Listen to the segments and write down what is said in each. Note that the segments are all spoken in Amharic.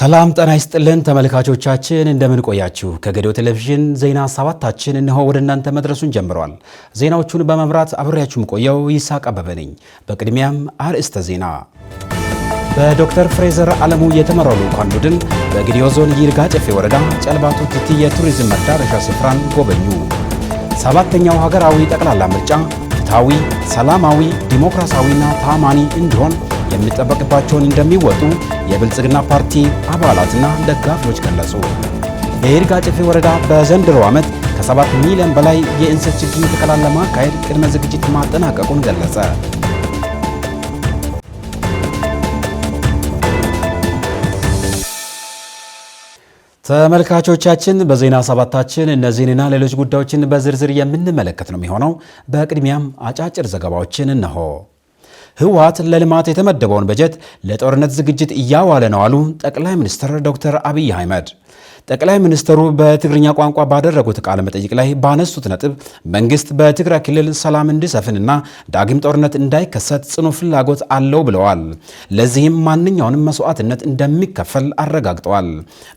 ሰላም ጤና ይስጥልን ተመልካቾቻችን እንደምን ቆያችሁ ከገዲዮ ቴሌቪዥን ዜና ሰባታችን እነሆ ወደ እናንተ መድረሱን ጀምሯል። ዜናዎቹን በመምራት አብሬያችሁም ቆየው ይሳቅ አበበ ነኝ። በቅድሚያም አርዕስተ ዜና። በዶክተር ፍሬዘር አለሙ የተመራው ልዑካን ቡድን በጌዲዮ ዞን ይርጋ ጨፌ ወረዳ ጨልባቱ ቲቲ የቱሪዝም መዳረሻ ስፍራን ጎበኙ። ሰባተኛው ሀገራዊ ጠቅላላ ምርጫ ፍትሃዊ፣ ሰላማዊ፣ ዲሞክራሲያዊና ታማኒ እንዲሆን የሚጠበቅባቸውን እንደሚወጡ የብልጽግና ፓርቲ አባላትና ደጋፊዎች ገለጹ። በይርጋ ጨፌ ወረዳ በዘንድሮ ዓመት ከ7 ሚሊዮን በላይ የእንሰት ችግኝ ተከላ ለማካሄድ ቅድመ ዝግጅት ማጠናቀቁን ገለጸ። ተመልካቾቻችን በዜና ሰባታችን እነዚህንና ሌሎች ጉዳዮችን በዝርዝር የምንመለከት ነው የሚሆነው። በቅድሚያም አጫጭር ዘገባዎችን እነሆ። ህወሓት ለልማት የተመደበውን በጀት ለጦርነት ዝግጅት እያዋለ ነው አሉ ጠቅላይ ሚኒስትር ዶክተር አብይ አህመድ። ጠቅላይ ሚኒስትሩ በትግርኛ ቋንቋ ባደረጉት ቃለ መጠይቅ ላይ ባነሱት ነጥብ መንግስት በትግራይ ክልል ሰላም እንዲሰፍንና ዳግም ጦርነት እንዳይከሰት ጽኑ ፍላጎት አለው ብለዋል። ለዚህም ማንኛውንም መስዋዕትነት እንደሚከፈል አረጋግጠዋል።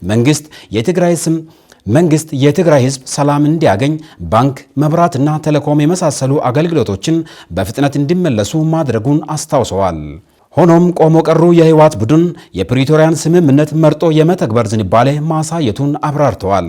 መንግስት የትግራይ ህዝብ ሰላም እንዲያገኝ ባንክ፣ መብራትና ቴሌኮም የመሳሰሉ አገልግሎቶችን በፍጥነት እንዲመለሱ ማድረጉን አስታውሰዋል። ሆኖም ቆሞ ቀሩ የህወሓት ቡድን የፕሪቶሪያን ስምምነት መርጦ የመተግበር ዝንባሌ ማሳየቱን አብራርተዋል።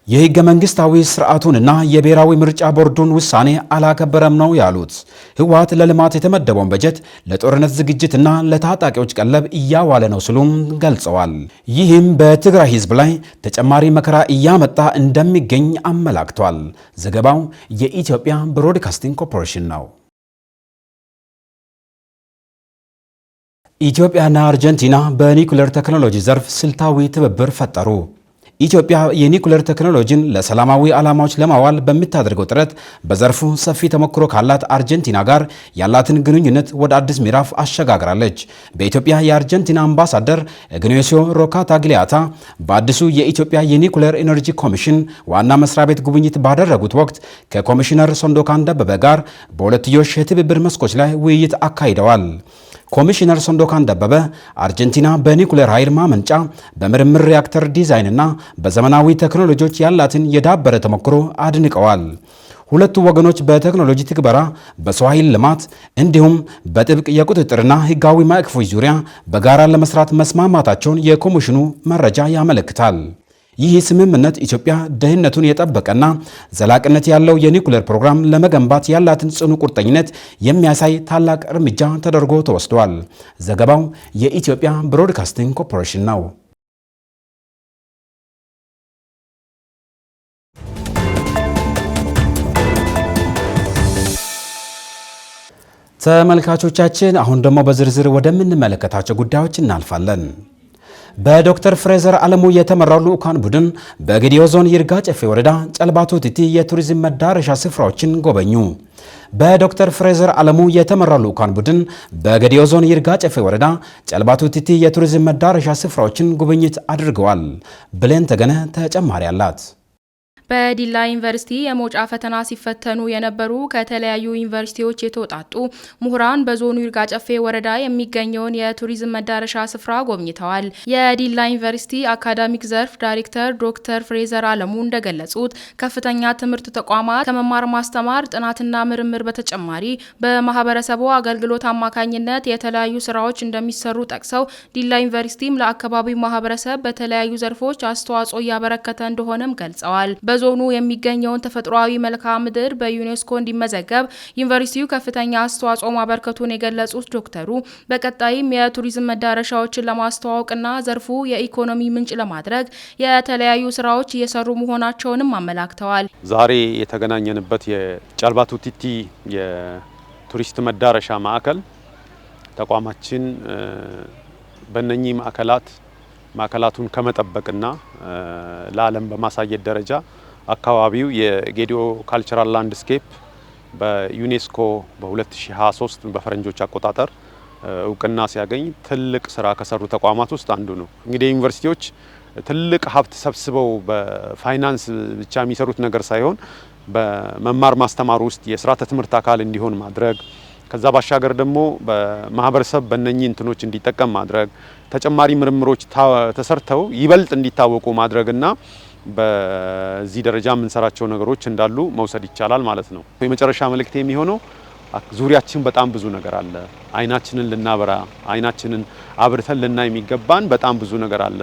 የህገ መንግስታዊ ስርዓቱንና የብሔራዊ ምርጫ ቦርዱን ውሳኔ አላከበረም ነው ያሉት። ህወሓት ለልማት የተመደበውን በጀት ለጦርነት ዝግጅትና ለታጣቂዎች ቀለብ እያዋለ ነው ሲሉም ገልጸዋል። ይህም በትግራይ ህዝብ ላይ ተጨማሪ መከራ እያመጣ እንደሚገኝ አመላክቷል። ዘገባው የኢትዮጵያ ብሮድካስቲንግ ኮርፖሬሽን ነው። ኢትዮጵያና አርጀንቲና በኒኩሌር ቴክኖሎጂ ዘርፍ ስልታዊ ትብብር ፈጠሩ። ኢትዮጵያ የኒኩሌር ቴክኖሎጂን ለሰላማዊ ዓላማዎች ለማዋል በምታደርገው ጥረት በዘርፉ ሰፊ ተሞክሮ ካላት አርጀንቲና ጋር ያላትን ግንኙነት ወደ አዲስ ምዕራፍ አሸጋግራለች። በኢትዮጵያ የአርጀንቲና አምባሳደር ኢግናሲዮ ሮካታግሊያታ በአዲሱ የኢትዮጵያ የኒኩሌር ኢነርጂ ኮሚሽን ዋና መስሪያ ቤት ጉብኝት ባደረጉት ወቅት ከኮሚሽነር ሶንዶካን ደበበ ጋር በሁለትዮሽ የትብብር መስኮች ላይ ውይይት አካሂደዋል። ኮሚሽነር ሶንዶካን ደበበ አርጀንቲና በኒኩሌር ኃይል ማመንጫ፣ በምርምር ሪያክተር ዲዛይንና በዘመናዊ ቴክኖሎጂዎች ያላትን የዳበረ ተሞክሮ አድንቀዋል። ሁለቱ ወገኖች በቴክኖሎጂ ትግበራ፣ በሰው ኃይል ልማት እንዲሁም በጥብቅ የቁጥጥርና ሕጋዊ ማዕቀፎች ዙሪያ በጋራ ለመስራት መስማማታቸውን የኮሚሽኑ መረጃ ያመለክታል። ይህ ስምምነት ኢትዮጵያ ደህንነቱን የጠበቀና ዘላቂነት ያለው የኒኩሌር ፕሮግራም ለመገንባት ያላትን ጽኑ ቁርጠኝነት የሚያሳይ ታላቅ እርምጃ ተደርጎ ተወስዷል። ዘገባው የኢትዮጵያ ብሮድካስቲንግ ኮርፖሬሽን ነው። ተመልካቾቻችን አሁን ደግሞ በዝርዝር ወደምንመለከታቸው ጉዳዮች እናልፋለን። በዶክተር ፍሬዘር አለሙ የተመራው ልዑካን ቡድን በጌዲዮ ዞን ይርጋ ጨፌ ወረዳ ጨልባቱ ቲቲ የቱሪዝም መዳረሻ ስፍራዎችን ጎበኙ። በዶክተር ፍሬዘር አለሙ የተመራው ልዑካን ቡድን በጌዲዮ ዞን ይርጋ ጨፌ ወረዳ ጨልባቱ ቲቲ የቱሪዝም መዳረሻ ስፍራዎችን ጉብኝት አድርገዋል። ብሌን ተገነ ተጨማሪ አላት። በዲላ ዩኒቨርሲቲ የመውጫ ፈተና ሲፈተኑ የነበሩ ከተለያዩ ዩኒቨርሲቲዎች የተውጣጡ ምሁራን በዞኑ ይርጋ ጨፌ ወረዳ የሚገኘውን የቱሪዝም መዳረሻ ስፍራ ጎብኝተዋል። የዲላ ዩኒቨርሲቲ አካዳሚክ ዘርፍ ዳይሬክተር ዶክተር ፍሬዘር አለሙ እንደገለጹት ከፍተኛ ትምህርት ተቋማት ከመማር ማስተማር ጥናትና ምርምር በተጨማሪ በማህበረሰቡ አገልግሎት አማካኝነት የተለያዩ ስራዎች እንደሚሰሩ ጠቅሰው ዲላ ዩኒቨርሲቲም ለአካባቢው ማህበረሰብ በተለያዩ ዘርፎች አስተዋጽኦ እያበረከተ እንደሆነም ገልጸዋል። በዞኑ የሚገኘውን ተፈጥሯዊ መልክዓ ምድር በዩኔስኮ እንዲመዘገብ ዩኒቨርሲቲው ከፍተኛ አስተዋጽኦ ማበርከቱን የገለጹት ዶክተሩ በቀጣይም የቱሪዝም መዳረሻዎችን ለማስተዋወቅና ዘርፉ የኢኮኖሚ ምንጭ ለማድረግ የተለያዩ ስራዎች እየሰሩ መሆናቸውንም አመላክተዋል። ዛሬ የተገናኘንበት የጨልባቱ ቲቲ የቱሪስት መዳረሻ ማዕከል ተቋማችን በእነኚህ ማዕከላቱን ከመጠበቅና ለዓለም በማሳየት ደረጃ አካባቢው የጌዲዮ ካልቸራል ላንድስኬፕ በዩኔስኮ በ2023 በፈረንጆች አቆጣጠር እውቅና ሲያገኝ ትልቅ ስራ ከሰሩ ተቋማት ውስጥ አንዱ ነው። እንግዲህ ዩኒቨርሲቲዎች ትልቅ ሀብት ሰብስበው በፋይናንስ ብቻ የሚሰሩት ነገር ሳይሆን በመማር ማስተማር ውስጥ የስርዓተ ትምህርት አካል እንዲሆን ማድረግ ከዛ ባሻገር ደግሞ በማህበረሰብ በእነኚህ እንትኖች እንዲጠቀም ማድረግ ተጨማሪ ምርምሮች ተሰርተው ይበልጥ እንዲታወቁ ማድረግና በዚህ ደረጃ የምንሰራቸው ነገሮች እንዳሉ መውሰድ ይቻላል ማለት ነው። የመጨረሻ መልእክቴ የሚሆነው ዙሪያችን በጣም ብዙ ነገር አለ። አይናችንን ልናበራ አይናችንን አብርተን ልናይ የሚገባን በጣም ብዙ ነገር አለ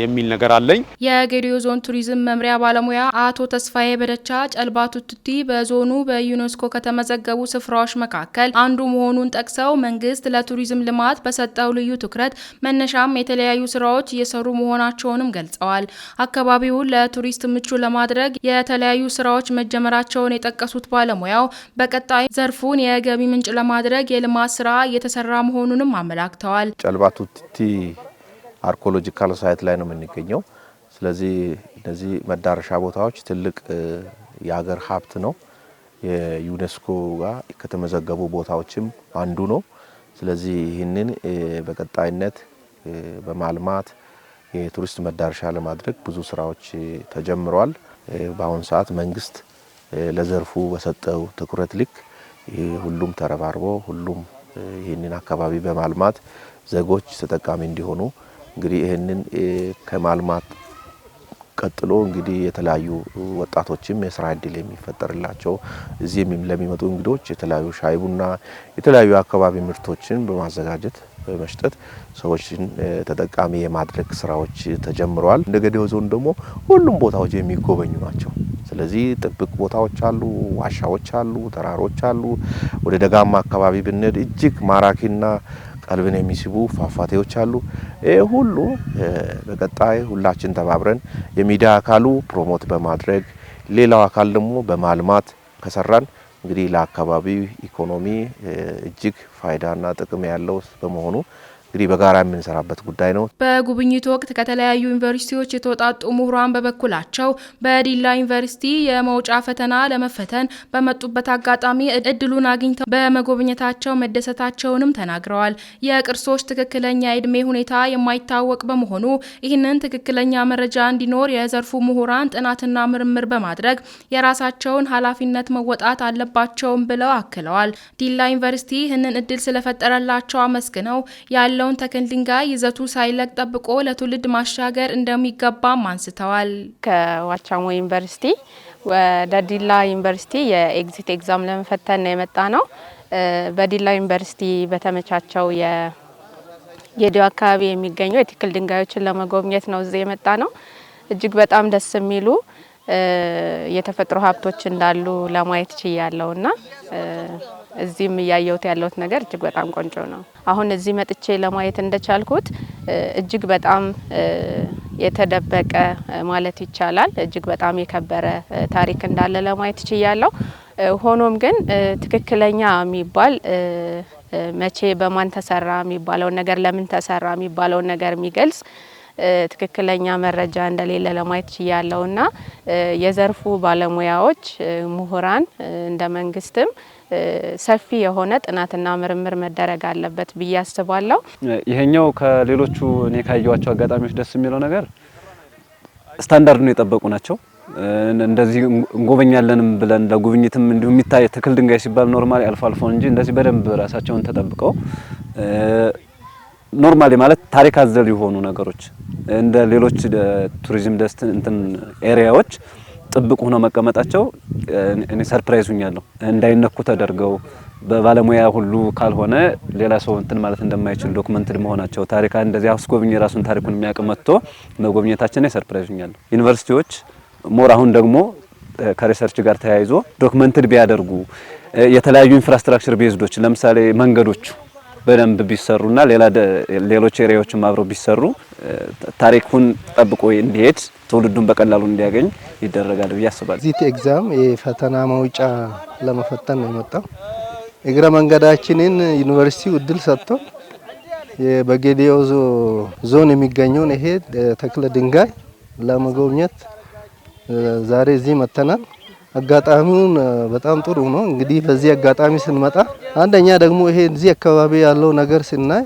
የሚል ነገር አለኝ። የጌዲዮ ዞን ቱሪዝም መምሪያ ባለሙያ አቶ ተስፋዬ በደቻ ጨልባ ቱቲቲ በዞኑ በዩኔስኮ ከተመዘገቡ ስፍራዎች መካከል አንዱ መሆኑን ጠቅሰው መንግስት ለቱሪዝም ልማት በሰጠው ልዩ ትኩረት መነሻም የተለያዩ ስራዎች እየሰሩ መሆናቸውንም ገልጸዋል። አካባቢውን ለቱሪስት ምቹ ለማድረግ የተለያዩ ስራዎች መጀመራቸውን የጠቀሱት ባለሙያው በቀጣይ ዘርፉን የገቢ ምንጭ ለማድረግ የልማት ስራ እየተሰራ መሆኑንም አመላክተዋል። ጨልባ ቱቲቲ አርኮሎጂካል ሳይት ላይ ነው የምንገኘው። ስለዚህ እነዚህ መዳረሻ ቦታዎች ትልቅ የሀገር ሀብት ነው። የዩኔስኮ ጋር ከተመዘገቡ ቦታዎችም አንዱ ነው። ስለዚህ ይህንን በቀጣይነት በማልማት የቱሪስት መዳረሻ ለማድረግ ብዙ ስራዎች ተጀምረዋል። በአሁኑ ሰዓት መንግስት ለዘርፉ በሰጠው ትኩረት ልክ ሁሉም ተረባርቦ ሁሉም ይህንን አካባቢ በማልማት ዜጎች ተጠቃሚ እንዲሆኑ እንግዲህ ይሄንን ከማልማት ቀጥሎ እንግዲህ የተለያዩ ወጣቶችም የስራ እድል የሚፈጠርላቸው እዚህ ለሚመጡ እንግዶች የተለያዩ ሻይ ቡና የተለያዩ አካባቢ ምርቶችን በማዘጋጀት በመስጠት ሰዎችን ተጠቃሚ የማድረግ ስራዎች ተጀምረዋል። እንደ ጌዲዮ ዞን ደግሞ ሁሉም ቦታዎች የሚጎበኙ ናቸው። ስለዚህ ጥብቅ ቦታዎች አሉ፣ ዋሻዎች አሉ፣ ተራሮች አሉ። ወደ ደጋማ አካባቢ ብንሄድ እጅግ ማራኪና ቀልብን የሚስቡ ፏፏቴዎች አሉ። ሁሉ በቀጣይ ሁላችን ተባብረን የሚዲያ አካሉ ፕሮሞት በማድረግ ሌላው አካል ደግሞ በማልማት ከሰራን እንግዲህ ለአካባቢው ኢኮኖሚ እጅግ ፋይዳና ጥቅም ያለው በመሆኑ እንግዲህ በጋራ የምንሰራበት ጉዳይ ነው። በጉብኝቱ ወቅት ከተለያዩ ዩኒቨርሲቲዎች የተወጣጡ ምሁራን በበኩላቸው በዲላ ዩኒቨርሲቲ የመውጫ ፈተና ለመፈተን በመጡበት አጋጣሚ እድሉን አግኝተው በመጎብኘታቸው መደሰታቸውንም ተናግረዋል። የቅርሶች ትክክለኛ የእድሜ ሁኔታ የማይታወቅ በመሆኑ ይህንን ትክክለኛ መረጃ እንዲኖር የዘርፉ ምሁራን ጥናትና ምርምር በማድረግ የራሳቸውን ኃላፊነት መወጣት አለባቸውም ብለው አክለዋል። ዲላ ዩኒቨርሲቲ ይህንን እድል ስለፈጠረላቸው አመስግነው ያለውን ተክል ድንጋይ ይዘቱ ሳይለቅ ጠብቆ ለትውልድ ማሻገር እንደሚገባም አንስተዋል። ከዋቻሞ ዩኒቨርሲቲ ወደ ዲላ ዩኒቨርሲቲ የኤግዚት ኤግዛም ለመፈተን ነው የመጣ ነው። በዲላ ዩኒቨርሲቲ በተመቻቸው የጌዲዮ አካባቢ የሚገኙ የትክል ድንጋዮችን ለመጎብኘት ነው እዚህ የመጣ ነው። እጅግ በጣም ደስ የሚሉ የተፈጥሮ ሀብቶች እንዳሉ ለማየት ችያለውና እዚህም እያየሁት ያለሁት ነገር እጅግ በጣም ቆንጆ ነው። አሁን እዚህ መጥቼ ለማየት እንደቻልኩት እጅግ በጣም የተደበቀ ማለት ይቻላል እጅግ በጣም የከበረ ታሪክ እንዳለ ለማየት ችያለሁ። ሆኖም ግን ትክክለኛ የሚባል መቼ በማን ተሰራ የሚባለው ነገር ለምን ተሰራ የሚባለው ነገር የሚገልጽ ትክክለኛ መረጃ እንደሌለ ለማየት ችያለውና የዘርፉ ባለሙያዎች ምሁራን እንደ መንግስትም ሰፊ የሆነ ጥናትና ምርምር መደረግ አለበት ብዬ አስባለሁ። ይሄኛው ከሌሎቹ እኔ ካየዋቸው አጋጣሚዎች ደስ የሚለው ነገር ስታንዳርዱን የጠበቁ ናቸው። እንደዚህ እንጎበኛለንም ብለን ለጉብኝትም እንዲሁ የሚታይ ትክል ድንጋይ ሲባል ኖርማሊ አልፎ አልፎ እንጂ እንደዚህ በደንብ ራሳቸውን ተጠብቀው ኖርማሊ ማለት ታሪክ አዘል የሆኑ ነገሮች እንደ ሌሎች ቱሪዝም እንትን ኤሪያዎች ጥብቅ ሆኖ መቀመጣቸው እኔ ሰርፕራይዝ ሆኛለሁ። እንዳይነኩ ተደርገው በባለሙያ ሁሉ ካልሆነ ሌላ ሰው እንትን ማለት እንደማይችል ዶክመንትድ መሆናቸው ታሪካ እንደዚህ አስጎብኝ ራሱን ታሪኩን የሚያቀመጥቶ መጎብኘታችን ሰርፕራይዝ ሆኛለሁ። ዩኒቨርሲቲዎች ሞር አሁን ደግሞ ከሪሰርች ጋር ተያይዞ ዶክመንትድ ቢያደርጉ የተለያዩ ኢንፍራስትራክቸር ቤዝዶች ለምሳሌ መንገዶች በደንብ ቢሰሩና ሌሎች ኤሪያዎችም አብረው ቢሰሩ ታሪኩን ጠብቆ እንዲሄድ ትውልዱን በቀላሉ እንዲያገኝ ይደረጋል ብዬ አስባለሁ። ዚት ኤግዛም የፈተና መውጫ ለመፈተን ነው የመጣው። እግረ መንገዳችንን ዩኒቨርሲቲው እድል ሰጥቶ በጌዲዮ ዞን የሚገኘውን ይሄ ተክለ ድንጋይ ለመጎብኘት ዛሬ እዚህ መተናል። አጋጣሚውን በጣም ጥሩ ነው። እንግዲህ በዚህ አጋጣሚ ስንመጣ አንደኛ ደግሞ ይሄ እዚህ አካባቢ ያለው ነገር ስናይ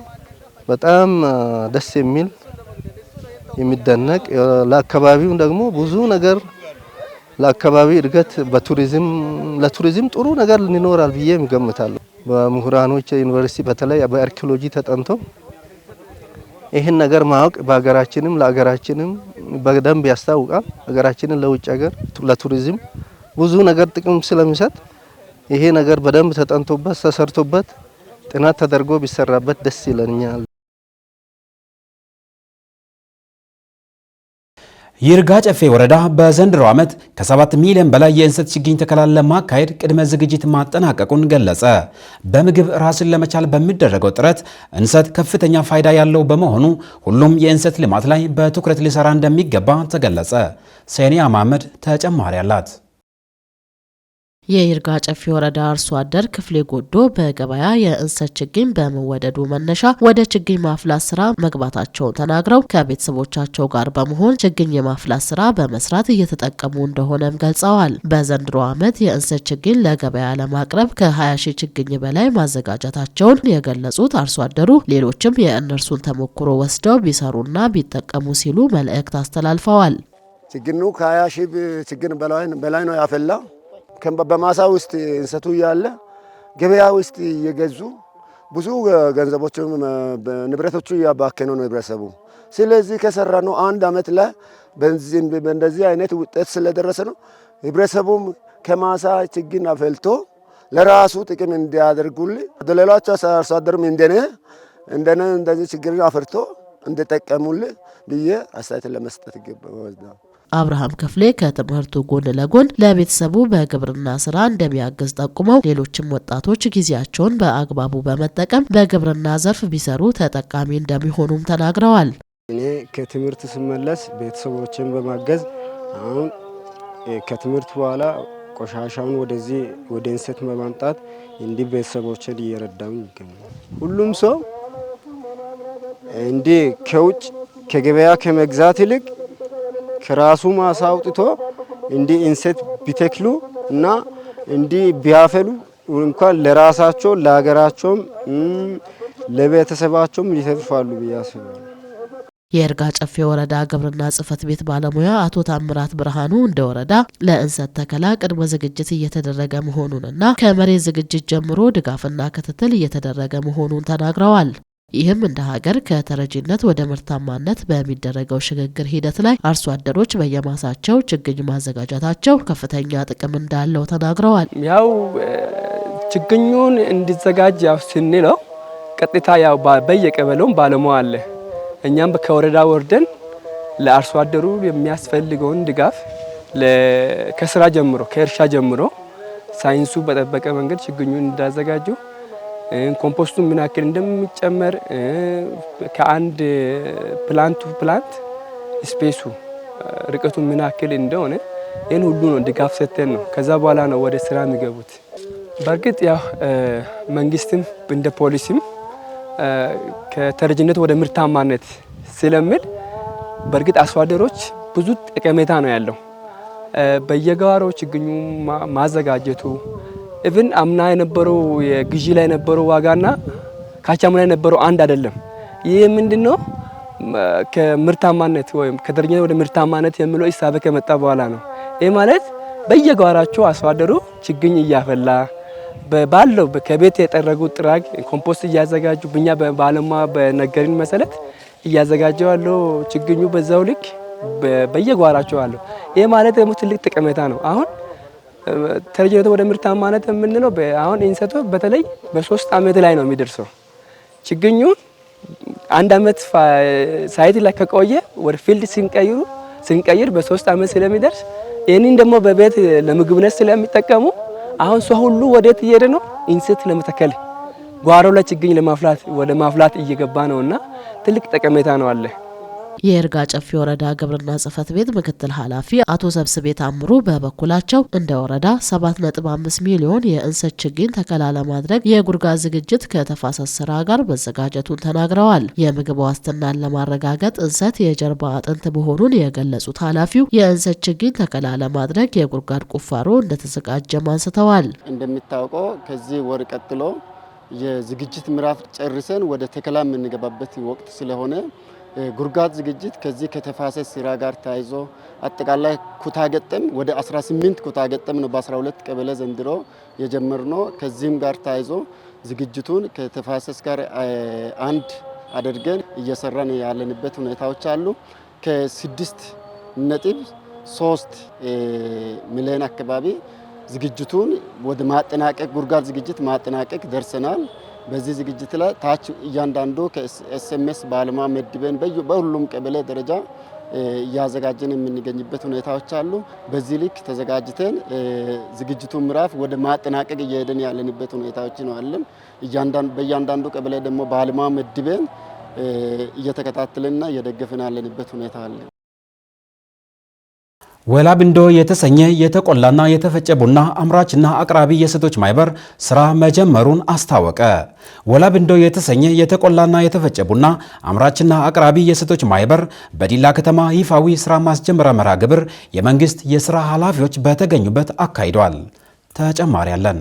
በጣም ደስ የሚል የሚደነቅ ለአካባቢው ደግሞ ብዙ ነገር ለአካባቢ እድገት ለቱሪዝም ጥሩ ነገር ሊኖራል ብዬ እገምታለሁ። በምሁራኖች ዩኒቨርሲቲ በተለይ በአርኪኦሎጂ ተጠንቶ ይህን ነገር ማወቅ በሀገራችንም ለሀገራችንም በደንብ ያስታውቃል። ሀገራችንን ለውጭ ሀገር ለቱሪዝም ብዙ ነገር ጥቅም ስለሚሰጥ ይሄ ነገር በደንብ ተጠንቶበት ተሰርቶበት ጥናት ተደርጎ ቢሰራበት ደስ ይለኛል። ይርጋ ጨፌ ወረዳ በዘንድሮ ዓመት ከ7 ሚሊዮን በላይ የእንሰት ችግኝ ተከላ ለማካሄድ ቅድመ ዝግጅት ማጠናቀቁን ገለጸ። በምግብ ራስን ለመቻል በሚደረገው ጥረት እንሰት ከፍተኛ ፋይዳ ያለው በመሆኑ ሁሉም የእንሰት ልማት ላይ በትኩረት ሊሰራ እንደሚገባ ተገለጸ። ሴኒያ መሐመድ ተጨማሪ አላት። የይርጋ ጨፌ ወረዳ አርሶ አደር ክፍሌ ጎዶ በገበያ የእንሰት ችግኝ በመወደዱ መነሻ ወደ ችግኝ ማፍላት ስራ መግባታቸውን ተናግረው ከቤተሰቦቻቸው ጋር በመሆን ችግኝ የማፍላት ስራ በመስራት እየተጠቀሙ እንደሆነም ገልጸዋል። በዘንድሮ ዓመት የእንሰት ችግኝ ለገበያ ለማቅረብ ከ20 ሺህ ችግኝ በላይ ማዘጋጀታቸውን የገለጹት አርሶ አደሩ ሌሎችም የእነርሱን ተሞክሮ ወስደው ቢሰሩና ቢጠቀሙ ሲሉ መልእክት አስተላልፈዋል። ችግኙ ከ20 ሺህ ችግኝ በላይ ነው ያፈላ በማሳ ውስጥ እንሰቱ ያለ ገበያ ውስጥ እየገዙ ብዙ ገንዘቦችም ንብረቶቹ እያባከኑ ነው ህብረተሰቡ። ስለዚህ ከሰራ ነው አንድ አመት ላይ በእንደዚህ አይነት ውጤት ስለደረሰ ነው ህብረተሰቡም ከማሳ ችግኝ አፈልቶ ለራሱ ጥቅም እንዲያደርጉልኝ ሌሎች አርሶ አደሩም እንደነ እንደዚህ ችግኝ አፍርቶ እንዲጠቀሙልኝ ብዬ አስተያየት ለመስጠት ይገባል። አብርሃም ክፍሌ ከትምህርቱ ጎን ለጎን ለቤተሰቡ በግብርና ስራ እንደሚያግዝ ጠቁመው ሌሎችም ወጣቶች ጊዜያቸውን በአግባቡ በመጠቀም በግብርና ዘርፍ ቢሰሩ ተጠቃሚ እንደሚሆኑም ተናግረዋል። እኔ ከትምህርት ስመለስ ቤተሰቦችን በማገዝ አሁን ከትምህርት በኋላ ቆሻሻውን ወደዚህ ወደ እንሰት በማምጣት እንዲህ ቤተሰቦችን እየረዳሁ ይገኛል። ሁሉም ሰው እንዲህ ከውጭ ከገበያ ከመግዛት ይልቅ ከራሱ ማሳ አውጥቶ እንዲህ እንሰት ቢተክሉ እና እንዲህ ቢያፈሉ እንኳን ለራሳቸው ለሀገራቸውም ለቤተሰባቸውም ይተርፋሉ ብዬ አስባለሁ። የይርጋ ጨፌ ወረዳ ግብርና ጽሕፈት ቤት ባለሙያ አቶ ታምራት ብርሃኑ እንደ ወረዳ ለእንሰት ተከላ ቅድመ ዝግጅት እየተደረገ መሆኑንና ከመሬት ዝግጅት ጀምሮ ድጋፍና ክትትል እየተደረገ መሆኑን ተናግረዋል። ይህም እንደ ሀገር ከተረጂነት ወደ ምርታማነት በሚደረገው ሽግግር ሂደት ላይ አርሶ አደሮች በየማሳቸው ችግኝ ማዘጋጀታቸው ከፍተኛ ጥቅም እንዳለው ተናግረዋል። ያው ችግኙን እንዲዘጋጅ ያው ስንለው ቀጥታ ያው በየቀበሌውም ባለሙያ አለ። እኛም ከወረዳ ወርደን ለአርሶ አደሩ የሚያስፈልገውን ድጋፍ ከስራ ጀምሮ ከእርሻ ጀምሮ ሳይንሱ በጠበቀ መንገድ ችግኙን እንዳዘጋጁ ኮምፖስቱ ምን ያክል እንደሚጨመር ከአንድ ፕላንት ፕላንት ስፔሱ ርቀቱ ምን ያክል እንደሆነ ይህን ሁሉ ነው ድጋፍ ሰጥተን ነው ከዛ በኋላ ነው ወደ ስራ የሚገቡት። በእርግጥ ያው መንግስትም እንደ ፖሊሲም ከተረጂነት ወደ ምርታማነት ስለሚል በእርግጥ አርሶ አደሮች ብዙ ጠቀሜታ ነው ያለው። በየጓሮ ችግኙ ማዘጋጀቱ ኢቭን አምና የነበረው የግዢ ላይ የነበረው ዋጋና ካቻምና የነበረው አንድ አይደለም። ይህ ምንድነው ከምርታማነት ወይም ከደረጃ ወደ ምርታማነት የሚለው ሂሳብ ከመጣ በኋላ ነው። ይህ ማለት በየጓራቸው አርሶ አደሩ ችግኝ እያፈላ ባለው ከቤት የጠረጉ ጥራግ ኮምፖስት እያዘጋጁ ብኛ በባለሙያ በነገሪን መሰረት እያዘጋጀው ያለው ችግኙ በዛው ልክ በየጓራቸው አለው። ይህ ማለት ደግሞ ትልቅ ጠቀሜታ ነው። አሁን ተረጂነት ወደ ምርታማነት የምንለው አሁን እንሰቱ በተለይ በ3 አመት ላይ ነው የሚደርሰው። ችግኙ 1 አመት ሳይት ላይ ከቆየ ወደ ፊልድ ስንቀይር በ3 አመት ስለሚደርስ ይህንን ደግሞ በቤት ለምግብነት ስለሚጠቀሙ አሁን ሰው ሁሉ ወዴት እየሄደ ነው? እንሰት ለመተከል ጓሮ ላይ ችግኝ ለማፍላት ወደ ማፍላት እየገባ ነውና ትልቅ ጠቀሜታ ነው አለ። የይርጋ ጨፌ ወረዳ ግብርና ጽሕፈት ቤት ምክትል ኃላፊ አቶ ሰብስቤ ታምሩ በበኩላቸው እንደ ወረዳ 7.5 ሚሊዮን የእንሰት ችግኝ ተከላ ለማድረግ የጉድጓድ ዝግጅት ከተፋሰስ ስራ ጋር መዘጋጀቱን ተናግረዋል። የምግብ ዋስትናን ለማረጋገጥ እንሰት የጀርባ አጥንት መሆኑን የገለጹት ኃላፊው የእንሰት ችግኝ ተከላ ለማድረግ የጉድጓድ ቁፋሮ እንደተዘጋጀም አንስተዋል። እንደሚታወቀው ከዚህ ወር ቀጥሎ የዝግጅት ምዕራፍ ጨርሰን ወደ ተከላ የምንገባበት ወቅት ስለሆነ ጉድጓድ ዝግጅት ከዚህ ከተፋሰስ ስራ ጋር ተያይዞ አጠቃላይ ኩታ ገጠም ወደ 18 ኩታ ገጠም ነው በ12 ቀበሌ ዘንድሮ የጀመርነው። ከዚህም ጋር ተያይዞ ዝግጅቱን ከተፋሰስ ጋር አንድ አድርገን እየሰራን ያለንበት ሁኔታዎች አሉ። ከ6.3 ሚሊዮን አካባቢ ዝግጅቱን ወደ ማጠናቀቅ ጉርጋድ ዝግጅት ማጠናቀቅ ደርሰናል። በዚህ ዝግጅት ላይ ታች እያንዳንዱ ከኤስኤምኤስ ባለሙያ መድበን በሁሉም ቀበሌ ደረጃ እያዘጋጀን የምንገኝበት ሁኔታዎች አሉ። በዚህ ልክ ተዘጋጅተን ዝግጅቱ ምዕራፍ ወደ ማጠናቀቅ እየሄድን ያለንበት ሁኔታዎች ነው አለን። በእያንዳንዱ ቀበሌ ደግሞ ባለሙያ መድበን እየተከታተልና እየደገፍን ያለንበት ሁኔታ አለ። ወላብንዶ የተሰኘ የተቆላና የተፈጨ ቡና አምራችና አቅራቢ የሴቶች ማህበር ስራ መጀመሩን አስታወቀ። ወላብንዶ የተሰኘ የተቆላና የተፈጨ ቡና አምራችና አቅራቢ የሴቶች ማህበር በዲላ ከተማ ይፋዊ ስራ ማስጀመሪያ መርሃ ግብር የመንግስት የስራ ኃላፊዎች በተገኙበት አካሂዷል። ተጨማሪ አለን።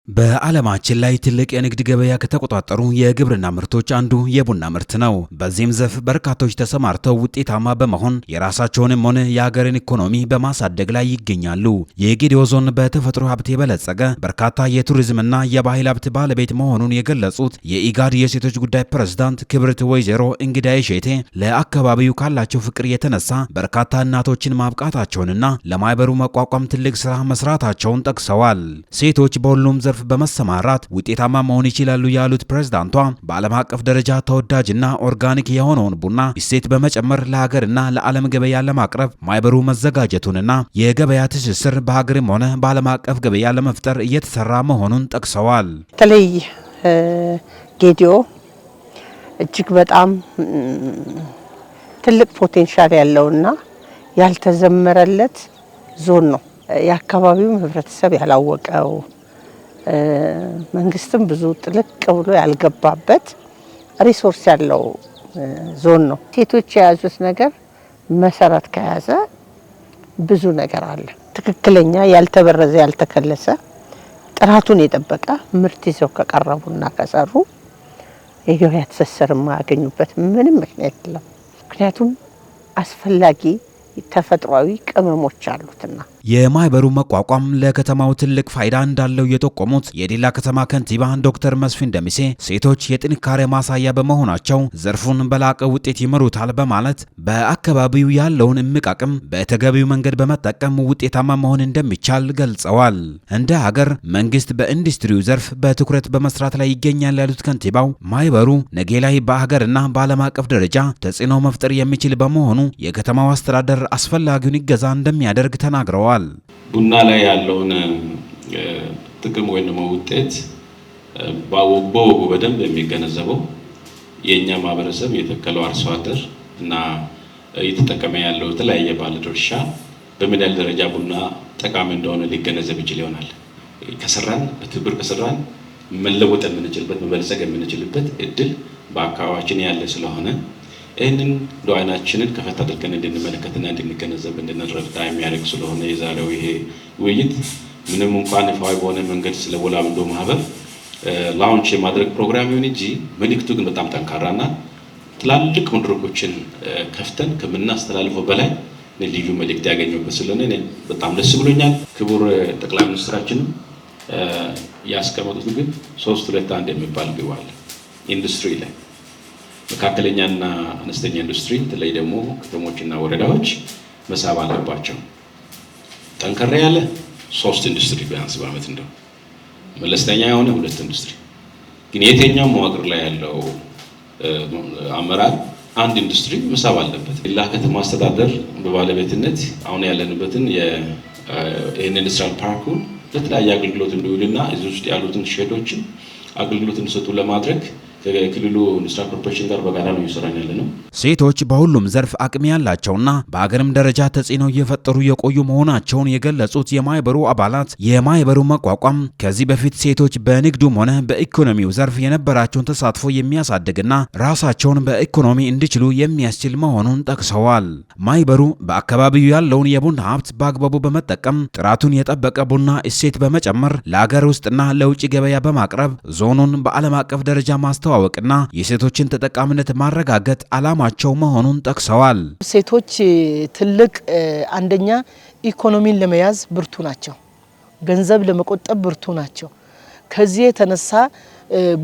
በዓለማችን ላይ ትልቅ የንግድ ገበያ ከተቆጣጠሩ የግብርና ምርቶች አንዱ የቡና ምርት ነው። በዚህም ዘርፍ በርካቶች ተሰማርተው ውጤታማ በመሆን የራሳቸውንም ሆነ የሀገርን ኢኮኖሚ በማሳደግ ላይ ይገኛሉ። የጌዴኦ ዞን በተፈጥሮ ሀብት የበለጸገ በርካታ የቱሪዝምና የባህል ሀብት ባለቤት መሆኑን የገለጹት የኢጋድ የሴቶች ጉዳይ ፕሬዝዳንት ክብርት ወይዘሮ እንግዳዬ ሼቴ ለአካባቢው ካላቸው ፍቅር የተነሳ በርካታ እናቶችን ማብቃታቸውንና ለማህበሩ መቋቋም ትልቅ ስራ መስራታቸውን ጠቅሰዋል። ሴቶች በሁሉም ዘርፍ በመሰማራት ውጤታማ መሆን ይችላሉ ያሉት ፕሬዝዳንቷ በዓለም አቀፍ ደረጃ ተወዳጅና ኦርጋኒክ የሆነውን ቡና እሴት በመጨመር ለሀገርና ለዓለም ገበያ ለማቅረብ ማህበሩ መዘጋጀቱንና የገበያ ትስስር በሀገርም ሆነ በዓለም አቀፍ ገበያ ለመፍጠር እየተሰራ መሆኑን ጠቅሰዋል። በተለይ ጌዴኦ እጅግ በጣም ትልቅ ፖቴንሻል ያለውና ያልተዘመረለት ዞን ነው። የአካባቢው ህብረተሰብ ያላወቀው መንግስትም ብዙ ጥልቅ ብሎ ያልገባበት ሪሶርስ ያለው ዞን ነው። ሴቶች የያዙት ነገር መሰረት ከያዘ ብዙ ነገር አለ። ትክክለኛ ያልተበረዘ ያልተከለሰ ጥራቱን የጠበቀ ምርት ይዘው ከቀረቡና ከሰሩ የገበያ ትስስር የማያገኙበት ምንም ምክንያት የለም። ምክንያቱም አስፈላጊ ተፈጥሯዊ ቅመሞች አሉትና የማህበሩ መቋቋም ለከተማው ትልቅ ፋይዳ እንዳለው የጠቆሙት የዲላ ከተማ ከንቲባ ዶክተር መስፍን ደሚሴ ሴቶች የጥንካሬ ማሳያ በመሆናቸው ዘርፉን በላቀ ውጤት ይመሩታል በማለት በአካባቢው ያለውን እምቅ አቅም በተገቢው መንገድ በመጠቀም ውጤታማ መሆን እንደሚቻል ገልጸዋል። እንደ ሀገር መንግስት በኢንዱስትሪው ዘርፍ በትኩረት በመስራት ላይ ይገኛል ያሉት ከንቲባው ማህበሩ ነገ ላይ በሀገርና በዓለም አቀፍ ደረጃ ተጽዕኖ መፍጠር የሚችል በመሆኑ የከተማው አስተዳደር አስፈላጊውን እገዛ እንደሚያደርግ ተናግረዋል። ቡና ላይ ያለውን ጥቅም ወይም ደግሞ ውጤት በወጉ በደንብ የሚገነዘበው የኛ ማህበረሰብ የተከለው አርሶ አደር እና እየተጠቀመ ያለው የተለያየ ባለድርሻ በምን ያህል ደረጃ ቡና ጠቃሚ እንደሆነ ሊገነዘብ ይችል ይሆናል። ከሰራን በትብብር ከሰራን መለወጥ የምንችልበት መበልጸግ የምንችልበት እድል በአካባቢያችን ያለ ስለሆነ ይህንን አይናችንን ከፈት አድርገን እንድንመለከትና እንድንገነዘብ እንድንረዳ የሚያደርግ ስለሆነ የዛሬው ይሄ ውይይት ምንም እንኳን ይፋዊ በሆነ መንገድ ስለ ወላብንዶ ማህበር ላውንች የማድረግ ፕሮግራም ይሁን እንጂ መልእክቱ ግን በጣም ጠንካራና ትላልቅ መድረኮችን ከፍተን ከምናስተላልፈው በላይ ልዩ መልእክት ያገኘበት ስለሆነ እኔ በጣም ደስ ብሎኛል። ክቡር ጠቅላይ ሚኒስትራችንም ያስቀመጡት ግን 3-2-1 የሚባል ግብ አለ። ኢንዱስትሪ ላይ መካከለኛና አነስተኛ ኢንዱስትሪ በተለይ ደግሞ ከተሞችና ወረዳዎች መሳብ አለባቸው። ጠንከራ ያለ 3 ኢንዱስትሪ ቢያንስ በአመት እንደው መለስተኛ የሆነ 2 ኢንዱስትሪ ግን የትኛው መዋቅር ላይ ያለው አመራር አንድ ኢንዱስትሪ መሳብ አለበት። ዲላ ከተማ አስተዳደር በባለቤትነት አሁን ያለንበትን የኢንዱስትሪያል ፓርኩን ለተለያየ አገልግሎት እንዲውልና እዚህ ውስጥ ያሉትን ሼዶችን አገልግሎት እንዲሰጡ ለማድረግ ከክልሉ ኢንዱስትሪ ኮርፖሬሽን ጋር በጋራ ነው እየሰራን ያለነው። ሴቶች በሁሉም ዘርፍ አቅም ያላቸውና በአገርም ደረጃ ተጽዕኖ እየፈጠሩ የቆዩ መሆናቸውን የገለጹት የማህበሩ አባላት የማህበሩ መቋቋም ከዚህ በፊት ሴቶች በንግዱም ሆነ በኢኮኖሚው ዘርፍ የነበራቸውን ተሳትፎ የሚያሳድግና ራሳቸውን በኢኮኖሚ እንዲችሉ የሚያስችል መሆኑን ጠቅሰዋል። ማህበሩ በአካባቢው ያለውን የቡና ሀብት በአግባቡ በመጠቀም ጥራቱን የጠበቀ ቡና እሴት በመጨመር ለሀገር ውስጥና ለውጭ ገበያ በማቅረብ ዞኑን በዓለም አቀፍ ደረጃ ማስተዋወቅና የሴቶችን ተጠቃሚነት ማረጋገጥ ዓላማቸው መሆኑን ጠቅሰዋል። ሴቶች ትልቅ አንደኛ ኢኮኖሚን ለመያዝ ብርቱ ናቸው፣ ገንዘብ ለመቆጠብ ብርቱ ናቸው። ከዚህ የተነሳ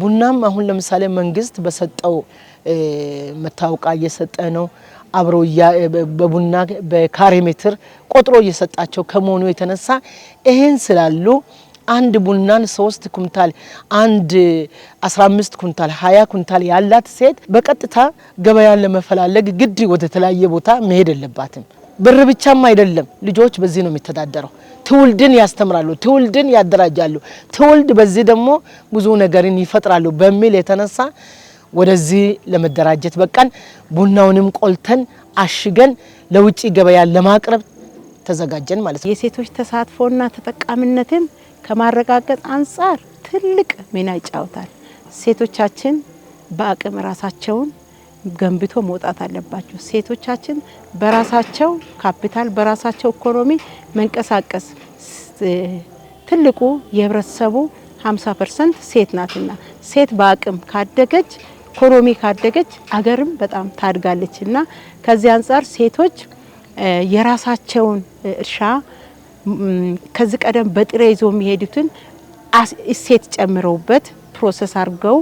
ቡናም አሁን ለምሳሌ መንግስት በሰጠው መታወቂያ እየሰጠ ነው። አብሮ በቡና በካሬ ሜትር ቆጥሮ እየሰጣቸው ከመሆኑ የተነሳ ይሄን ስላሉ አንድ ቡናን 3 ኩንታል አንድ 15 ኩንታል 20 ኩንታል ያላት ሴት በቀጥታ ገበያን ለመፈላለግ ግድ ወደ ተለያየ ቦታ መሄድ የለባትም። ብር ብቻም አይደለም፣ ልጆች በዚህ ነው የሚተዳደረው። ትውልድን ያስተምራሉ፣ ትውልድን ያደራጃሉ፣ ትውልድ በዚህ ደግሞ ብዙ ነገርን ይፈጥራሉ በሚል የተነሳ ወደዚህ ለመደራጀት በቃን። ቡናውንም ቆልተን አሽገን ለውጪ ገበያ ለማቅረብ ተዘጋጀን ማለት ነው። የሴቶች ተሳትፎና ተጠቃሚነትን ከማረጋገጥ አንጻር ትልቅ ሚና ይጫወታል። ሴቶቻችን በአቅም ራሳቸውን ገንብቶ መውጣት አለባቸው። ሴቶቻችን በራሳቸው ካፒታል በራሳቸው ኢኮኖሚ መንቀሳቀስ ትልቁ የህብረተሰቡ 50% ሴት ናትና ሴት በአቅም ካደገች ኢኮኖሚ ካደገች አገርም በጣም ታድጋለችና ከዚህ አንጻር ሴቶች የራሳቸውን እርሻ ከዚህ ቀደም በጥሬ ይዞ የሚሄዱትን እሴት ጨምረውበት ፕሮሰስ አድርገው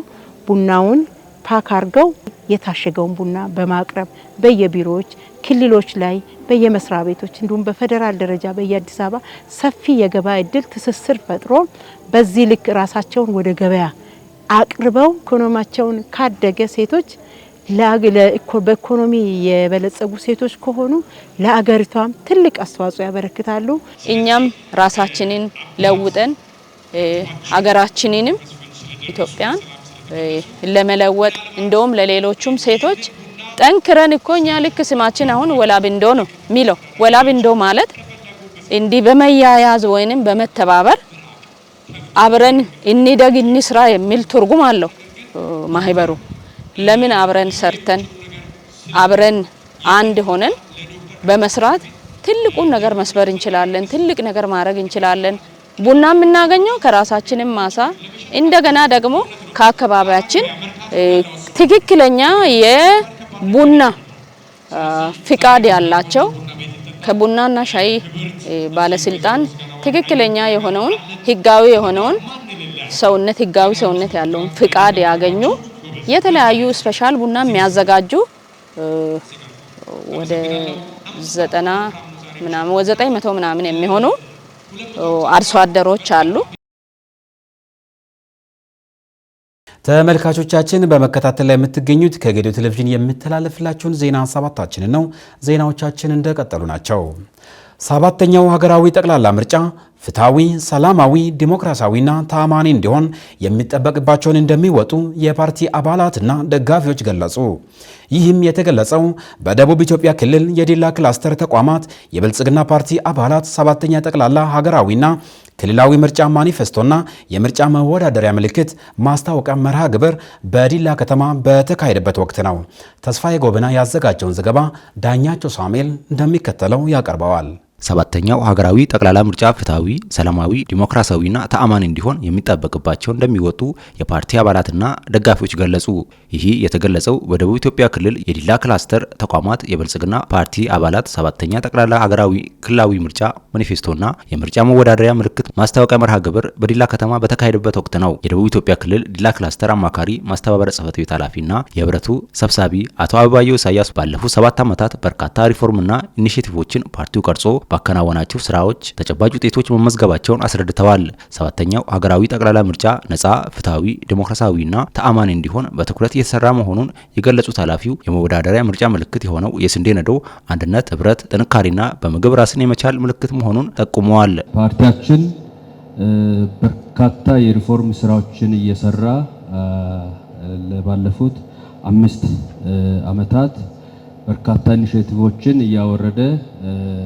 ቡናውን ፓክ አድርገው የታሸገውን ቡና በማቅረብ በየቢሮዎች ክልሎች ላይ በየመስሪያ ቤቶች እንዲሁም በፌደራል ደረጃ በየአዲስ አበባ ሰፊ የገበያ እድል ትስስር ፈጥሮ በዚህ ልክ ራሳቸውን ወደ ገበያ አቅርበው ኢኮኖሚያቸውን ካደገ ሴቶች በኢኮኖሚ የበለጸጉ ሴቶች ከሆኑ ለአገሪቷም ትልቅ አስተዋጽኦ ያበረክታሉ። እኛም ራሳችንን ለውጠን አገራችንንም ኢትዮጵያን ለመለወጥ እንደውም ለሌሎቹም ሴቶች ጠንክረን እኮ እኛ ልክ ስማችን አሁን ወላብንዶ ነው ሚለው። ወላብንዶ ማለት እንዲህ በመያያዝ ወይንም በመተባበር አብረን እንደግ እንስራ የሚል ትርጉም አለው ማህበሩ። ለምን አብረን ሰርተን አብረን አንድ ሆነን በመስራት ትልቁን ነገር መስበር እንችላለን፣ ትልቅ ነገር ማድረግ እንችላለን። ቡና የምናገኘው ከራሳችንም ማሳ እንደገና ደግሞ ከአካባቢያችን ትክክለኛ የቡና ፍቃድ ያላቸው ከቡናና ሻይ ባለስልጣን ትክክለኛ የሆነውን ህጋዊ የሆነውን ሰውነት ህጋዊ ሰውነት ያለውን ፍቃድ ያገኙ የተለያዩ ስፔሻል ቡና የሚያዘጋጁ ወደ 90 ምናምን ወደ 900 ምናምን የሚሆኑ አርሶ አደሮች አሉ። ተመልካቾቻችን በመከታተል ላይ የምትገኙት ከጌዲዮ ቴሌቪዥን የሚተላለፍላችሁን ዜና ሰባታችንን ነው። ዜናዎቻችን እንደቀጠሉ ናቸው። ሰባተኛው ሀገራዊ ጠቅላላ ምርጫ ፍትሃዊ፣ ሰላማዊ፣ ዲሞክራሲያዊና ተአማኒ እንዲሆን የሚጠበቅባቸውን እንደሚወጡ የፓርቲ አባላትና ደጋፊዎች ገለጹ። ይህም የተገለጸው በደቡብ ኢትዮጵያ ክልል የዲላ ክላስተር ተቋማት የብልጽግና ፓርቲ አባላት ሰባተኛ ጠቅላላ ሀገራዊና ክልላዊ ምርጫ ማኒፌስቶና የምርጫ መወዳደሪያ ምልክት ማስታወቂያ መርሃ ግብር በዲላ ከተማ በተካሄደበት ወቅት ነው። ተስፋዬ ጎበና ያዘጋጀውን ዘገባ ዳኛቸው ሳሙኤል እንደሚከተለው ያቀርበዋል። ሰባተኛው ሀገራዊ ጠቅላላ ምርጫ ፍትሃዊ፣ ሰላማዊ፣ ዲሞክራሲያዊና ተአማኒ እንዲሆን የሚጠበቅባቸው እንደሚወጡ የፓርቲ አባላትና ደጋፊዎች ገለጹ። ይህ የተገለጸው በደቡብ ኢትዮጵያ ክልል የዲላ ክላስተር ተቋማት የብልጽግና ፓርቲ አባላት ሰባተኛ ጠቅላላ ሀገራዊ ክልላዊ ምርጫ ማኒፌስቶና የምርጫ መወዳደሪያ ምልክት ማስታወቂያ መርሃ ግብር በዲላ ከተማ በተካሄደበት ወቅት ነው። የደቡብ ኢትዮጵያ ክልል ዲላ ክላስተር አማካሪ ማስተባበሪያ ጽሕፈት ቤት ኃላፊና የህብረቱ ሰብሳቢ አቶ አበባየሁ ኢሳያስ ባለፉት 7 ዓመታት በርካታ ሪፎርምና ኢኒሼቲቮችን ፓርቲው ቀርጾ ባከናወናቸው ስራዎች ተጨባጭ ውጤቶች መመዝገባቸውን አስረድተዋል። ሰባተኛው ሀገራዊ ጠቅላላ ምርጫ ነጻ፣ ፍትሃዊ፣ ዲሞክራሲያዊና ተአማኒ እንዲሆን በትኩረት እየተሰራ መሆኑን የገለጹት ኃላፊው የመወዳደሪያ ምርጫ ምልክት የሆነው የስንዴ ነዶ አንድነት፣ ህብረት፣ ጥንካሬና በምግብ ራስን የመቻል ምልክት መሆኑን ጠቁመዋል። ፓርቲያችን በርካታ የሪፎርም ስራዎችን እየሰራ ባለፉት 5 ዓመታት በርካታ ኢኒሼቲቮችን እያወረደ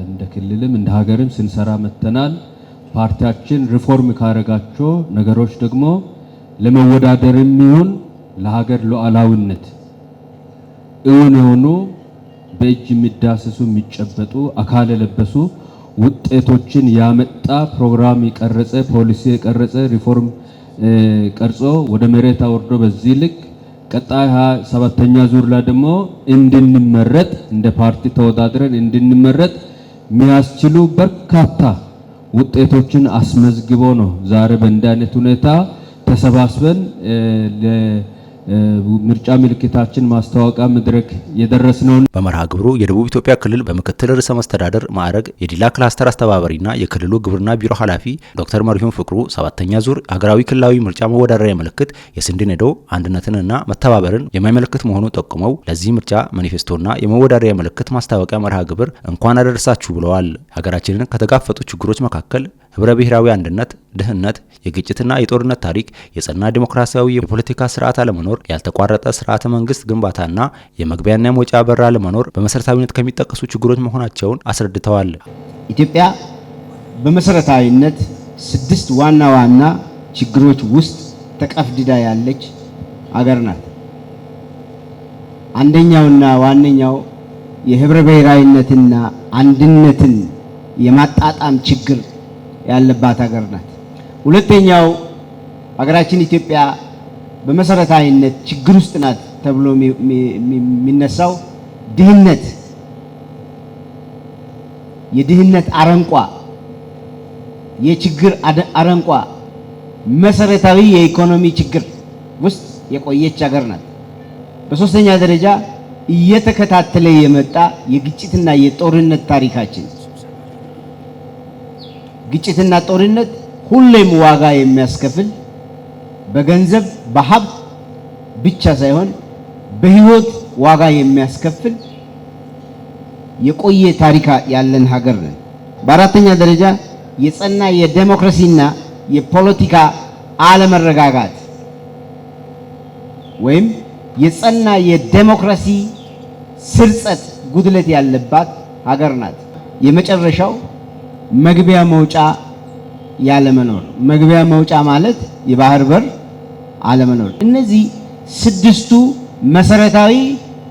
እንደ ክልልም እንደ ሀገርም ስንሰራ መተናል። ፓርቲያችን ሪፎርም ካረጋቸው ነገሮች ደግሞ ለመወዳደርም ይሁን ለሀገር ሉዓላዊነት እውን የሆኑ በእጅ የሚዳሰሱ የሚጨበጡ አካል የለበሱ ውጤቶችን ያመጣ ፕሮግራም የቀረጸ ፖሊሲ የቀረጸ ሪፎርም ቀርጾ ወደ መሬት አወርዶ በዚህ ልክ ቀጣይ 7ኛ ዙር ላይ ደግሞ እንድንመረጥ እንደ ፓርቲ ተወዳድረን እንድንመረጥ የሚያስችሉ በርካታ ውጤቶችን አስመዝግቦ ነው ዛሬ በእንዲህ አይነት ሁኔታ ተሰባስበን ምርጫ ምልክታችን ማስተዋወቂያ መድረክ የደረስነውን በመርሃ ግብሩ የደቡብ ኢትዮጵያ ክልል በምክትል ርዕሰ መስተዳደር ማዕረግ የዲላ ክላስተር አስተባባሪና የክልሉ ግብርና ቢሮ ኃላፊ ዶክተር መሪሁን ፍቅሩ 7ኛ ዙር ሀገራዊ ክልላዊ ምርጫ መወዳደሪያ ምልክት የስንዴ ነዶ አንድነትንና መተባበርን የማይመለከት መሆኑን ጠቁመው ለዚህ ምርጫ ማኒፌስቶና የመወዳደሪያ ምልክት ማስታወቂያ መርሃ ግብር እንኳን አደረሳችሁ ብለዋል። ሀገራችንን ከተጋፈጡ ችግሮች መካከል ህብረ ብሔራዊ አንድነት፣ ድህነት፣ የግጭትና የጦርነት ታሪክ፣ የጸና ዲሞክራሲያዊ የፖለቲካ ስርዓት አለመኖር፣ ያልተቋረጠ ስርዓተ መንግስት ግንባታና የመግቢያና የመውጫ በር አለመኖር በመሰረታዊነት ከሚጠቀሱ ችግሮች መሆናቸውን አስረድተዋል። ኢትዮጵያ በመሰረታዊነት 6 ዋና ዋና ችግሮች ውስጥ ተቀፍድዳ ያለች አገር ናት። አንደኛውና ዋነኛው የህብረ ብሔራዊነትና አንድነትን የማጣጣም ችግር ያለባት ሀገር ናት። ሁለተኛው ሀገራችን ኢትዮጵያ በመሰረታዊነት ችግር ውስጥ ናት ተብሎ የሚነሳው ድህነት፣ የድህነት አረንቋ፣ የችግር አረንቋ፣ መሰረታዊ የኢኮኖሚ ችግር ውስጥ የቆየች ሀገር ናት። በሶስተኛ ደረጃ እየተከታተለ የመጣ የግጭትና የጦርነት ታሪካችን፣ ግጭትና ጦርነት ሁሌም ዋጋ የሚያስከፍል በገንዘብ በሀብት ብቻ ሳይሆን በህይወት ዋጋ የሚያስከፍል የቆየ ታሪክ ያለን ሀገር ነን። በአራተኛ ደረጃ የጸና የዴሞክራሲና የፖለቲካ አለመረጋጋት ወይም የጸና የዴሞክራሲ ስርጸት ጉድለት ያለባት ሀገር ናት። የመጨረሻው መግቢያ መውጫ ያለመኖር፣ መግቢያ መውጫ ማለት የባህር በር አለመኖር። እነዚህ 6ቱ መሰረታዊ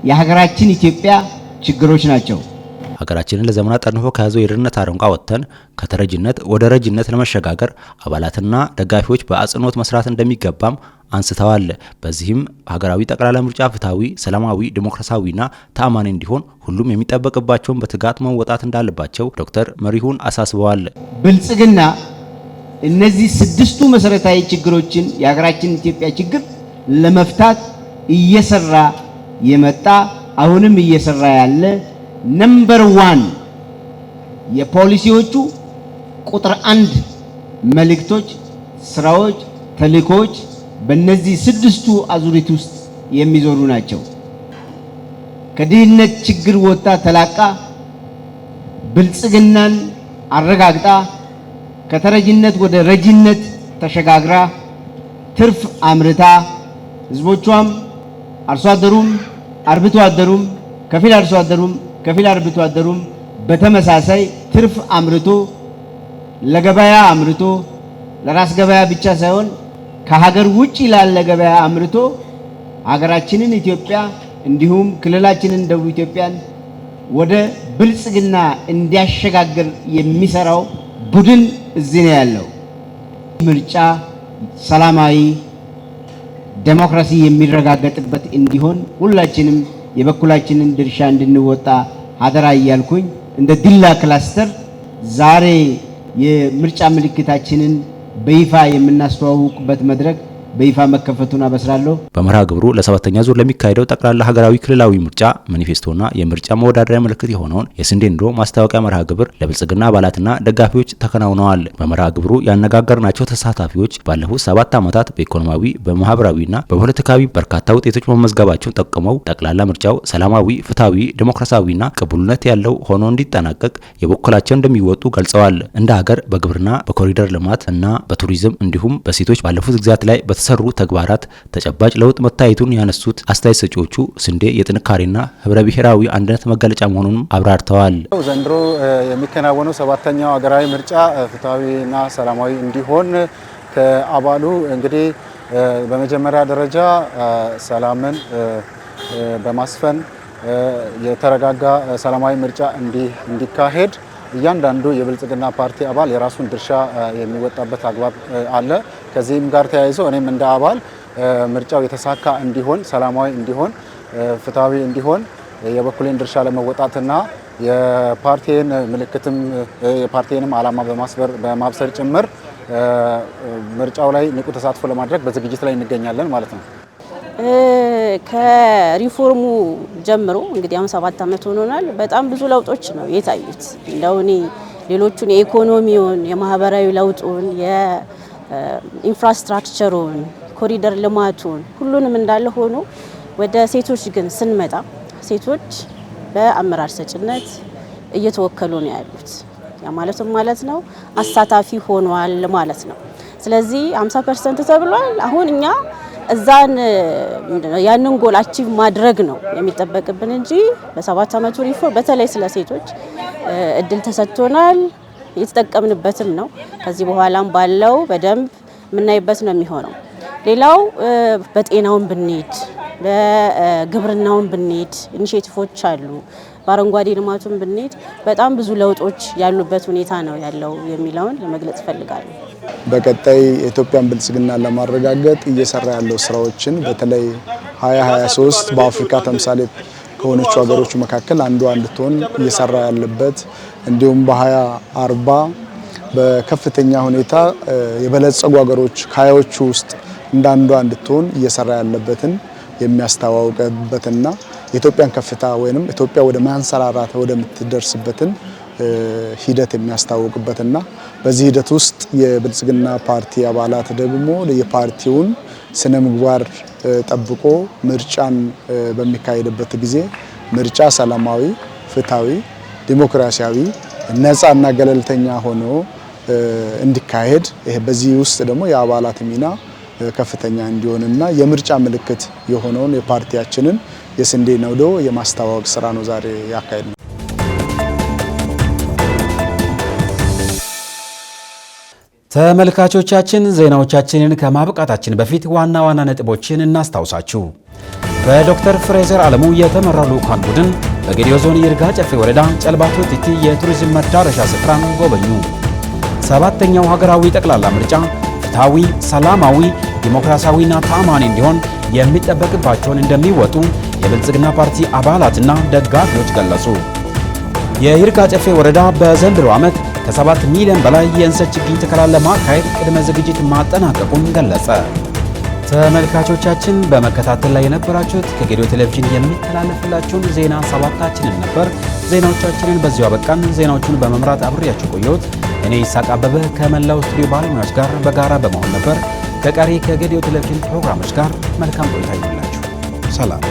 የሀገራችን ኢትዮጵያ ችግሮች ናቸው። ሀገራችንን ለዘመናት ጠንፎ ከያዘው የድህነት አረንቋ ወጥተን ከተረጅነት ወደ ረጅነት ለመሸጋገር አባላትና ደጋፊዎች በአጽንኦት መስራት እንደሚገባም አንስተዋል። በዚህም ሀገራዊ ጠቅላላ ምርጫ ፍትሃዊ፣ ሰላማዊ፣ ዲሞክራሲያዊና ተአማኒ እንዲሆን ሁሉም የሚጠበቅባቸውን በትጋት መወጣት እንዳለባቸው ዶክተር መሪሁን አሳስበዋል። ብልጽግና እነዚህ 6ቱ መሰረታዊ ችግሮችን የሀገራችን ኢትዮጵያ ችግር ለመፍታት እየሰራ የመጣ አሁንም እየሰራ ያለ ነምበር 1 የፖሊሲዎቹ ቁጥር 1 መልእክቶች፣ ስራዎች፣ ተልእኮዎች በእነዚህ 6ቱ አዙሪት ውስጥ የሚዞሩ ናቸው። ከድህነት ችግር ወጣ ተላቃ ብልጽግናን አረጋግጣ ከተረጅነት ወደ ረጅነት ተሸጋግራ ትርፍ አምርታ ህዝቦቿም አርሶ አደሩም አርብቶ አደሩም ከፊል አርሶ አደሩም ከፊል አርብቶ አደሩም በተመሳሳይ ትርፍ አምርቶ ለገበያ አምርቶ ለራስ ገበያ ብቻ ሳይሆን ከሀገር ውጪ ላለ ገበያ አምርቶ ሀገራችንን ኢትዮጵያ እንዲሁም ክልላችንን ደቡብ ኢትዮጵያን ወደ ብልጽግና እንዲያሸጋግር የሚሰራው ቡድን እዚህ ነው ያለው። ምርጫ ሰላማዊ፣ ዴሞክራሲ የሚረጋገጥበት እንዲሆን ሁላችንም የበኩላችንን ድርሻ እንድንወጣ አደራ እያልኩኝ እንደ ዲላ ክላስተር ዛሬ የምርጫ ምልክታችንን በይፋ የምናስተዋውቅበት መድረክ በይፋ መከፈቱን አበስራለሁ። በመርሃ ግብሩ ለ7ኛ ዙር ለሚካሄደው ጠቅላላ ሀገራዊ ክልላዊ ምርጫ ማኒፌስቶና የምርጫ መወዳደሪያ ምልክት የሆነውን የስንዴ ነዶ ማስታወቂያ መርሃ ግብር ለብልጽግና አባላትና ደጋፊዎች ተከናውነዋል። በመርሃ ግብሩ ያነጋገርናቸው ተሳታፊዎች ባለፉት 7 ዓመታት በኢኮኖሚያዊ በማህበራዊና በፖለቲካዊ በርካታ ውጤቶች መመዝገባቸውን ጠቁመው ጠቅላላ ምርጫው ሰላማዊ፣ ፍትሃዊ፣ ዲሞክራሲያዊና ቅቡልነት ያለው ሆኖ እንዲጠናቀቅ የበኩላቸውን እንደሚወጡ ገልጸዋል። እንደ ሀገር በግብርና በኮሪደር ልማት እና በቱሪዝም እንዲሁም በሴቶች ባለፉት ጊዜያት ላይ በተሰሩ ተግባራት ተጨባጭ ለውጥ መታየቱን ያነሱት አስተያየት ሰጪዎቹ ስንዴ የጥንካሬና ህብረ ብሔራዊ አንድነት መገለጫ መሆኑንም አብራርተዋል። ዘንድሮ የሚከናወነው 7ኛው ሀገራዊ ምርጫ ፍትሃዊና ሰላማዊ እንዲሆን ከአባሉ እንግዲህ በመጀመሪያ ደረጃ ሰላምን በማስፈን የተረጋጋ ሰላማዊ ምርጫ እንዲካሄድ እያንዳንዱ የብልጽግና ፓርቲ አባል የራሱን ድርሻ የሚወጣበት አግባብ አለ። ከዚህም ጋር ተያይዞ እኔም እንደ አባል ምርጫው የተሳካ እንዲሆን፣ ሰላማዊ እንዲሆን፣ ፍትሃዊ እንዲሆን የበኩሌን ድርሻ ለመወጣትና የፓርቲን ምልክትም የፓርቲንም ዓላማ በማብሰር ጭምር ምርጫው ላይ ንቁ ተሳትፎ ለማድረግ በዝግጅት ላይ እንገኛለን ማለት ነው። ከሪፎርሙ ጀምሮ እንግዲህ አሁን 7 ዓመት ሆኖናል። በጣም ብዙ ለውጦች ነው የታዩት። እንደው እኔ ሌሎቹን የኢኮኖሚውን፣ የማህበራዊ ለውጡን፣ የኢንፍራስትራክቸሩን፣ ኮሪደር ልማቱን ሁሉንም እንዳለ ሆኖ ወደ ሴቶች ግን ስንመጣ ሴቶች በአመራር ሰጭነት እየተወከሉ ነው ያሉት። ያ ማለት ነው አሳታፊ ሆኗል ማለት ነው። ስለዚህ 50% ተብሏል። አሁን እኛ እዛን ያንን ጎል አቺቭ ማድረግ ነው የሚጠበቅብን እንጂ በ7 ዓመቱ ሪፎርም በተለይ ስለ ሴቶች እድል ተሰጥቶናል፣ የተጠቀምንበትም ነው። ከዚህ በኋላም ባለው በደንብ የምናይበት ነው የሚሆነው። ሌላው በጤናውን ብንሄድ፣ በግብርናውን ብንሄድ ኢኒሼቲቮች አሉ። በአረንጓዴ ልማቱን ብንሄድ በጣም ብዙ ለውጦች ያሉበት ሁኔታ ነው ያለው የሚለውን ለመግለጽ እፈልጋለሁ። በቀጣይ የኢትዮጵያን ብልጽግና ለማረጋገጥ እየሰራ ያለው ስራዎችን በተለይ 2023 በአፍሪካ ተምሳሌት ከሆነቹ ሀገሮች መካከል አንዷ እንድትሆን እየሰራ ያለበት እንዲሁም በ2040 በከፍተኛ ሁኔታ የበለጸጉ ሀገሮች ከሀያዎቹ ውስጥ እንዳንዷ እንድትሆን እየሰራ ያለበትን የሚያስተዋውቅበትና የኢትዮጵያን ከፍታ ወይንም ኢትዮጵያ ወደ ማንሰራራት ወደምትደርስበትን ሂደት የሚያስታውቅበትና በዚህ ሂደት ውስጥ የብልጽግና ፓርቲ አባላት ደግሞ የፓርቲውን ስነ ምግባር ጠብቆ ምርጫን በሚካሄድበት ጊዜ ምርጫ ሰላማዊ፣ ፍትሃዊ፣ ዲሞክራሲያዊ፣ ነፃና ገለልተኛ ሆኖ እንዲካሄድ በዚህ ውስጥ ደግሞ የአባላት ሚና ከፍተኛ እንዲሆንና የምርጫ ምልክት የሆነውን የፓርቲያችንን የስንዴ ነዶ የማስተዋወቅ ስራ ነው ዛሬ ያካሄድነው። ተመልካቾቻችን ዜናዎቻችንን ከማብቃታችን በፊት ዋና ዋና ነጥቦችን እናስታውሳችሁ። በዶክተር ፍሬዘር አለሙ የተመራው ልዑካን ቡድን በጌዲዮ ዞን ይርጋ ጨፌ ወረዳ ጨልባቶ ቲቲ የቱሪዝም መዳረሻ ስፍራን ጎበኙ። 7ኛው ሀገራዊ ጠቅላላ ምርጫ ፍትሃዊ፣ ሰላማዊ፣ ዲሞክራሲያዊና ተአማኒ እንዲሆን የሚጠበቅባቸውን እንደሚወጡ የብልጽግና ፓርቲ አባላትና ደጋፊዎች ገለጹ። የይርጋ ጨፌ ወረዳ በዘንድሮ ዓመት ከ7 ሚሊዮን በላይ የእንሰት ችግኝ ተከላ ለማካሄድ ቅድመ ዝግጅት ማጠናቀቁን ገለጸ። ተመልካቾቻችን በመከታተል ላይ የነበራችሁት ከጌዲዮ ቴሌቪዥን የሚተላለፍላችሁን ዜና 7ታችንን ነበር። ዜናዎቻችንን በዚሁ አበቃን። ዜናዎቹን በመምራት አብሬያችሁ ቆየሁት። እኔ ይሳቅ አበበ ከመላው ስቱዲዮ ባለሙያዎች ጋር በጋራ በመሆን ነበር። ከቀሪ ከጌዲዮ ቴሌቪዥን ፕሮግራሞች ጋር መልካም ቆይታ ይሁንላችሁ። ሰላም።